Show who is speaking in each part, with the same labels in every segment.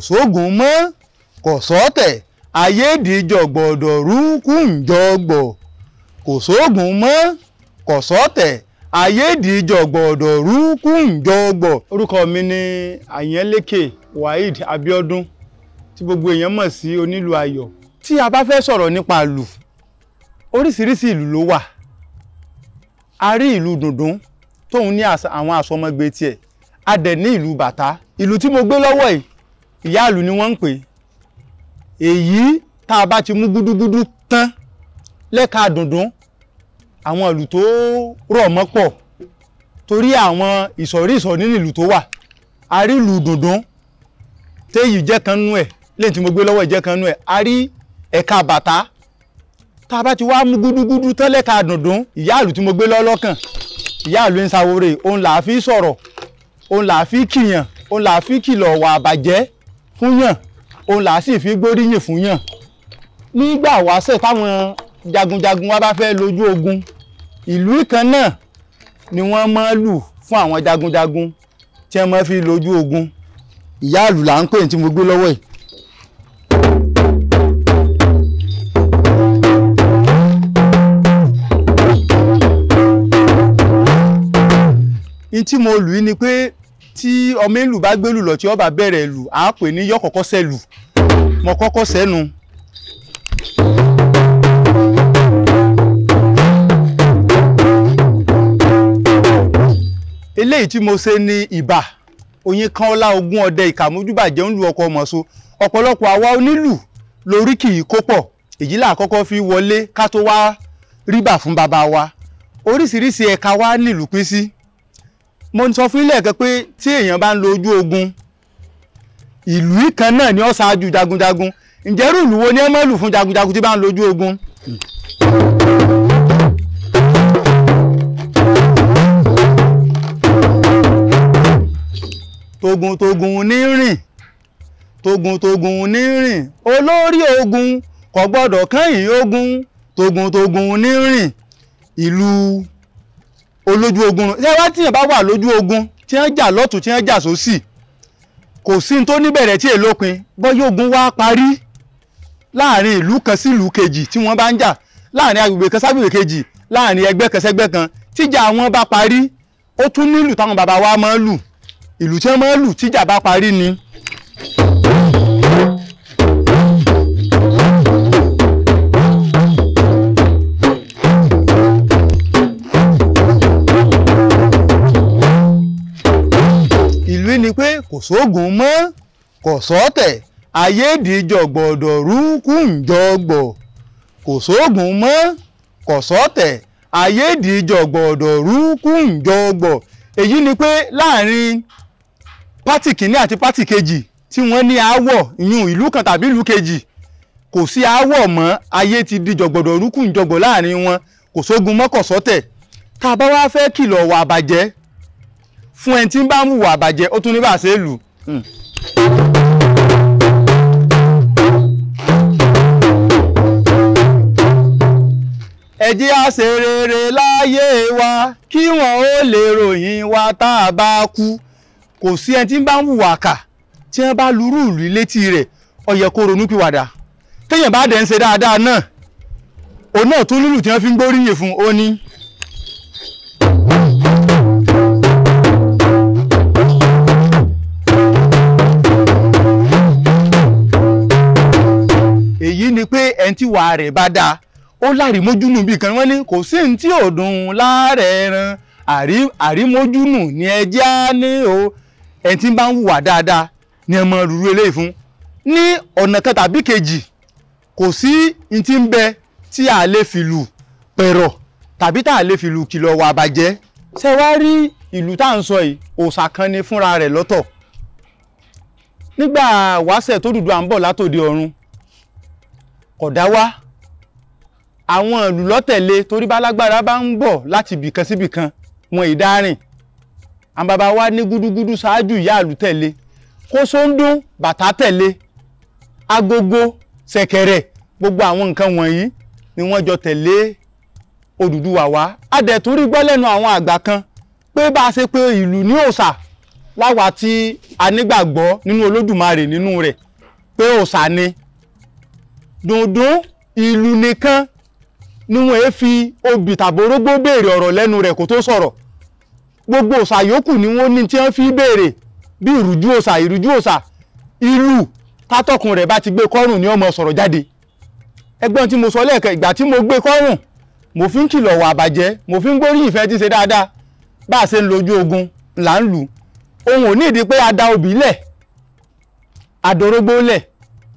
Speaker 1: sógun mọ́ kò sọ́tẹ̀ ayédìjọ̀gbọ̀dọ̀ rúkúǹjọ̀gbọ̀ kò sógun mọ́ kò sọ́tẹ̀ ayédìjọ̀gbọ̀dọ̀ rúkúǹjọ̀gbọ̀. Orúkọ mi ni Àyànlékè Waheed Abiodun tí gbogbo èèyàn mọ̀ sí onílù ayọ̀. Tí a bá fẹ́ sọ̀rọ̀ nípa ìlù, oríṣiríṣi ìlù ló wà. A rí ìlù dùndún tóun ní àwọn àsọmọgbé tiẹ̀, a dẹ̀ ní ìlù bàtá. Ìlù tí mo gbé lọ́wọ́ yìí, ìyá ìlù ni wọ́n ń pè. Èyí tá a bá ti mú gúdúgúdú tán lẹ́ka dùndún, àwọn ìlù tó rọ̀ mọ́ pọ̀ torí àwọn ìsọ̀rí nínú ìlù tó wà. A rí ìlù dùndún téyì jẹ́ kan nú ẹ̀, lẹ́yìn tí mo gbé lọ́wọ́ ìjẹ́ kan nú ẹ̀. A rí ẹ̀ka bàtá. Tá a bá ti wá mú gúdúgúdú tán lẹ́ka dùndún, ìyá ìlù tí mo gbé lọ́lọ́kàn, ìyá ìlù ń Ṣawore, òun là á fi sọ̀rọ̀, òun là á fi kìyàn, òun là á fi kìlọ̀ wà àbàjẹ́ fún yàn, òun là á sì fi gbóríyìn fún yàn. Nígbà wáṣẹ̀ táwọn jagunjagun wa bá fẹ́ lójú ogun, ìlú kan náà ni wọ́n máa lù fún àwọn jagunjagun tí wọ́n máa fi lójú ogun. Ìyá ìlù là ń pè tí mo gbé lọ́wọ́ yìí. Tí mo lù yìí ni pé tí ọmọ ìlú bá gbélù lọ tí ó bá bẹ̀rẹ̀ lù, à á pè ní yọ́ kọ́kọ́ sẹ́lù. Mo kọ́kọ́ sẹ́nu. Eléyìí tí mo ṣe ní ìbà oyin kan ọlá ogún ọdẹ ìkàmójúbàjẹ́ ń lu ọkọ̀ mọ̀ṣó. Ọ̀pọ̀lọpọ̀ àwa onílù lórí kì í kó pọ̀. Èyí là kọ́kọ́ fi wọlé ká tó wá ríbà fún bàbá wa. Oríṣiríṣi ẹ̀ka wa nílùú pín sí. Mo sọ fún ilé ẹ̀kẹ́ pé tí èèyàn bá ń lo ojú ogun, ìlú kan náà ni ó ṣáájú jagunjagun. Ǹjẹ́ irú ìlú wo ni ẹ máa lù fún jagunjagun tí bá ń lo ojú ogun? Togun-togun ní rìn, togun-togun ní rìn, olórí ogun kò gbọ́dọ̀ kẹ́yìn ogun, togun-togun ní rìn. Ìlú olójú ogun ṣé wá tíyàn bá wà lójú ogun tí wọ́n jà lọ́tún tí wọ́n jà sósì, kò sí tó níbẹ̀rẹ̀ tí èlópin. Bọ́yá ogun wá parí láàrin ìlú kan sí ìlú kejì tí wọ́n bá ń jà, láàrin agbègbè kan ságbègbè kejì, láàrin ẹgbẹ́ kan sẹ́gbẹ́ kan, tíjà wọn bá parí, ó tún nílù táwọn bàbá wa máa ń lù. Ìlù tí wọ́n máa ń lù tíjà bá parí ni. Ni pé kò sógun mọ́ kò sọ́tẹ̀ ayédìjọ̀gbọ̀dọ̀ rúkúǹjọ̀gbọ̀, kò sógun mọ́ kò sọ́tẹ̀ ayédìjọ̀gbọ̀dọ̀ rúkúǹjọ̀gbọ̀. Èyí ni pé láàrin pátì kìíní àti pátì kejì tí wọ́n ní aáwọ̀ ìyún ìlú kan tàbí ìlú kejì, kò sí aáwọ̀ mọ́, ayé ti di jọ̀gbọ̀dọ̀ rúkúǹjọ̀gbọ̀ láàrin wọn, kò sógun mọ́ kò sọ́tẹ̀. Tá a bá wá fẹ́ kìlọ̀ wà àbàjẹ́ fún ẹni tí ń bá ń hùwà àbàjẹ́, ó tún ní bá ṣe lù. Ẹ jẹ́ á ṣe rere láyé wa kí wọ́n ó lè ròyìn wa tá a bá kú. Kò sí ẹni tí ń bá ń hùwà kà tí wọ́n bá lurú ìlú létí rẹ̀, ó yẹ kó ronú pìwàdà. Téèyàn bá dẹ̀ ń ṣe dáadáa náà, òun náà tún lùlù tí wọ́n fi ń gbóríyìn fún ó ní. Èyí ni pé ẹni tí wàá rẹ̀ bá dáa, ó láàrímójúnù bí kan. Wọ́n ní kò sí ní tí ò dùn láàrẹ̀ ẹran, àrímójúnù ni ẹjẹ́ á ní o. Ẹni tí bá ń hùwà dáadáa ni ẹ mọ rúru eléyìí fún. Ní ọ̀nà kan tàbí kejì, kò sí ní tí ń bẹ tí a lè fi lù pẹ̀rọ̀ tàbí tá a lè fi lù kìlọ̀ wà bàjẹ́. Ṣé wá rí ìlú tá à ń sọ yìí, òòṣà kan ni fúnra rẹ̀ lọ́tọ̀. Nígbà wáṣẹ̀ tó Odùduwà ń bọ̀ látòde ọ̀run, kódà wá àwọn ìlú lọ́tẹ̀lé torí bá lágbára bá ń bọ̀ láti ibìkan sí ibìkan, wọn ìdárìn. Àwọn bàbá wa ní gúdúgúdú ṣáájú ìyá ìlú tẹ̀lé, kósóńdún bàtà tẹ̀lé, agogo ṣẹ̀kẹ̀rẹ̀, gbogbo àwọn nǹkan wọ̀nyí ni wọ́n jọ tẹ̀lé Odùduwà wá. A dẹ̀ tún rí gbọ́ lẹ́nu àwọn àgbà kan pé bá a ṣe pé ìlú ní òòṣà láwa tí a nígbàgbọ́ nínú Olódùmarè nínú rẹ̀ pé òòṣà ni. Dùndún ìlú nìkan ni wọ́n fi obì tàbórógbó béèrè ọ̀rọ̀ lẹ́nu rẹ̀ kó tó sọ̀rọ̀. Gbogbo òòṣà yòókù ni wọ́n ní tí wọ́n fi béèrè bí ìrújú òòṣà ìlú tátọ́kùn rẹ̀ bá ti gbé kọ́rùn ni ó máa sọ̀rọ̀ jáde. Ẹgbọ́n tí mo sọ lẹ́ẹ̀kan, ìgbà tí mo gbé kọ́rùn mo fi ń kìlọ̀ wà bàjẹ́, mo fi ń gbóríyìn ìfẹ́ tí ṣe dáadáa bá a ṣe ń lójú ogun là ń lù. Ohun ò ní ìdí pé a da obì lẹ̀ adorógbó lẹ̀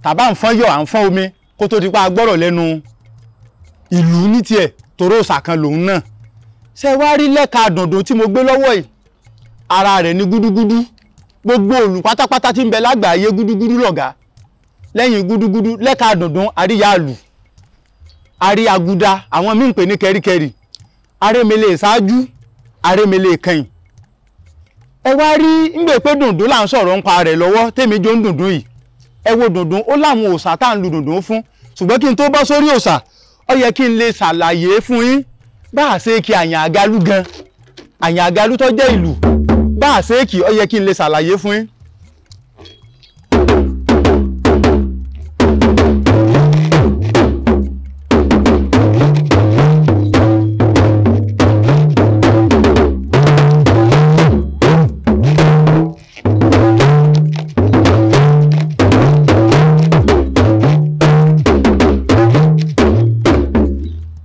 Speaker 1: tàbá ń fọ́n yọ̀ à ń fọ́n omi kó tó ti pa agbọ́rọ̀ lẹ́nu ìlú ní tiẹ̀ toró òòṣà kan lòun náà. Ṣé wá rí lẹ́ka dùndún tí mo gbé lọ́wọ́ yìí, ara rẹ̀ ní gúdúgúdú. Gbogbo òlù pátápátá tí ń bẹ lágbàáyé gúdúgúdú lọ̀gá. Lẹ́yìn gúdúgúdú lẹ́ka dùndún àríyàlù àríyàgúdá, àwọn míì ń pè ní kẹ́ríkẹ́rì, arémele ìṣáájú arémele ìkẹyìn. Ẹ wá rí ńgbè pé dùndún là ń sọ̀rọ̀ ń pa rẹ̀ lọ́wọ́ tèmi jó ń dùndún yìí. Ẹ wo dùndún, ó láwọn òòṣà tá à ń lu dùndún fún, ṣùgbọ́n kí n tó bọ́ sórí òòṣà ó yẹ kí n lè ṣàlàyé fún yín bá a ṣe kí àyàn àgalú gan, àyàn àgalú tó jẹ́ ìlú bá a ṣe kí ó yẹ kí n lè ṣàlàyé fún yín.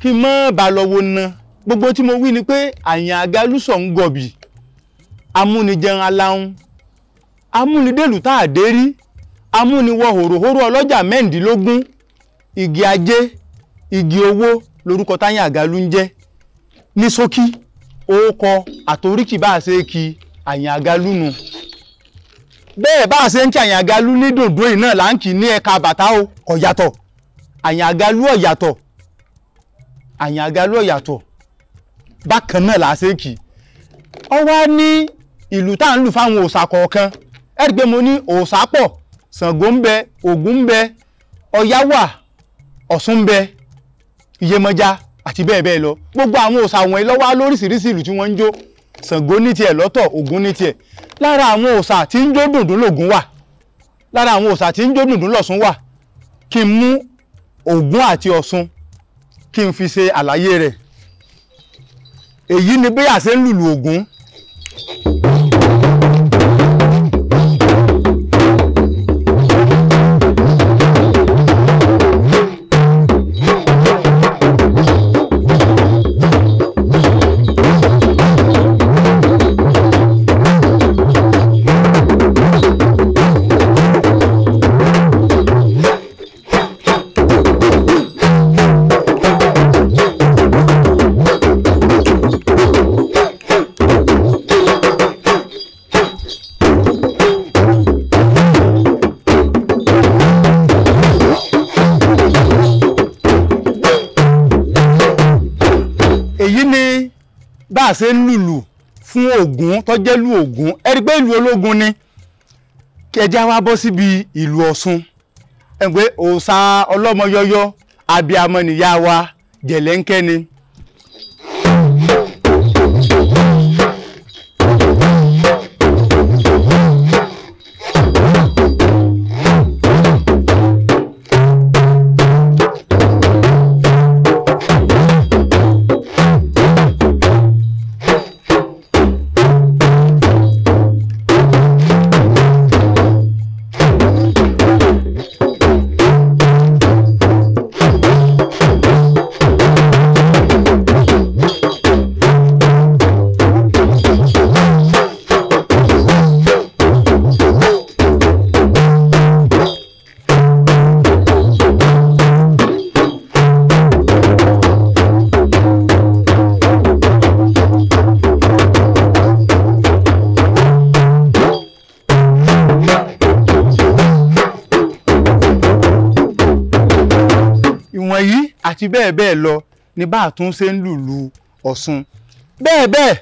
Speaker 1: Kí n mọ́ bá lọ́wọ́ ná, gbogbo tí mo wí ni pé àyàn àgalú sọ̀ ń gọ̀bì, amúnijẹun aláhùn, amúnidèlù tá a dé rí, amúniwọ hòròhóró ọlọ́jà mẹ́ǹdínlógún, igi ajé, igi owó lórúkọ táyàn àgalú ń jẹ́. Ní ṣókí, orúkọ àtoríkì bá a ṣe kí àyàn àgalú nu. Bẹ́ẹ̀ bá a ṣe ń kí àyàn àgalú ní dùndún yìí náà là ń kì ní ẹ̀ka bàtà o, kò yàtọ̀. Àyàn àgalú ò yàtọ̀, àyàn àgalú ò yàtọ̀, bákan náà là á ṣe kì. Ó wá ní ìlú tá à ń lù fáwọn òòṣà kọ̀ọ̀kan. Ẹ rí pé mo ní òòṣà pọ̀, Ṣàngó ń bẹ, Ògún ń bẹ, Ọya wà, Ọ̀ṣun ń bẹ, Iyemọja àti bẹ́ẹ̀ bẹ́ẹ̀ lọ. Gbogbo àwọn òòṣà wọ̀nyí ló wà lóríṣiríṣi ìlú tí wọ́n ń jó. Ṣàngó ní tiẹ̀ lọ́tọ̀, Ògún ní tiẹ̀. Lára àwọn òòṣà tí ń jó dùndún l'Ògún wà, lára àwọn òòṣà tí ń jó dùndún l'Ọ̀ṣun wà. Kí n mú Ògún àti Ọ̀ṣun kí n fi ṣe àlàyé rẹ̀. Èyí ni bí a ṣe ń lùlù Ògún. Èyí ni bá a ṣe ń lùlù fún Ògún tó jẹ́ ìlú Ògún. Ẹ rí pé ìlú ológun ni. Kẹjá wá bọ́ síbi ìlú Ọ̀ṣun. Ẹ pé òòṣà ọlọ́mọ yọ́yọ́ abiyamọ nìyá wa, jẹ̀lẹ́ńkẹ́ ni. Ìwọ̀nyí àti bẹ́ẹ̀ bẹ́ẹ̀ lọ ni bá a tún ṣe ń lùlù Ọ̀ṣun. Bẹ́ẹ̀ bẹ́ẹ̀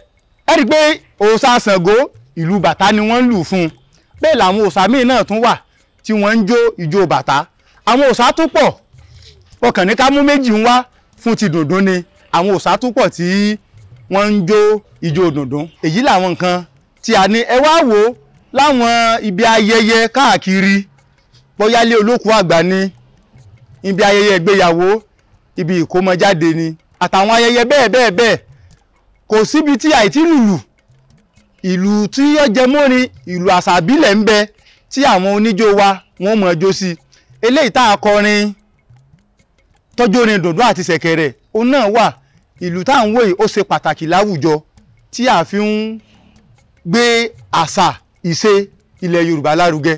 Speaker 1: ẹ rí i pé òòṣà Ṣàngó ìlú bàtà ni wọ́n ń lù fún un. Bẹ́ẹ̀ làwọn òòṣà míì náà tún wà tí wọ́n ń jó ìjó bàtà. Àwọn òòṣà tún pọ̀, ọkàn ní ká mú méjì ń wá fún ti dùndún ni. Àwọn òòṣà tún pọ̀ tí wọ́n ń jó ìjó dùndún. Èyí làwọn nǹkan tí a ní. Ẹ wá wò ó láwọn ibi ayẹyẹ káàkiri bóyá ilé olókù àgbà ni, ibi ayẹyẹ ìgbéyàwó, ibi ìkómọjáde ni, àtàwọn ayẹyẹ bẹ́ẹ̀ bẹ́ẹ̀ bẹ́ẹ̀. Kò síbi tí àìtí lùlù. Ìlù tí ó jẹ mọ́rin, ìlù àṣà ìbílẹ̀ ń bẹ tí àwọn oníjó wa wọ́n mọ̀ jó sí. Eléyìí tá a kọrin tọ́jú orin dùndún àti ṣẹ̀kẹ̀rẹ̀, òun náà wà. Ìlù tá à ń wò yìí ó ṣe pàtàkì láwùjọ tí a fi ń gbé àṣà ìṣe ilẹ̀ Yorùbá lárugẹ.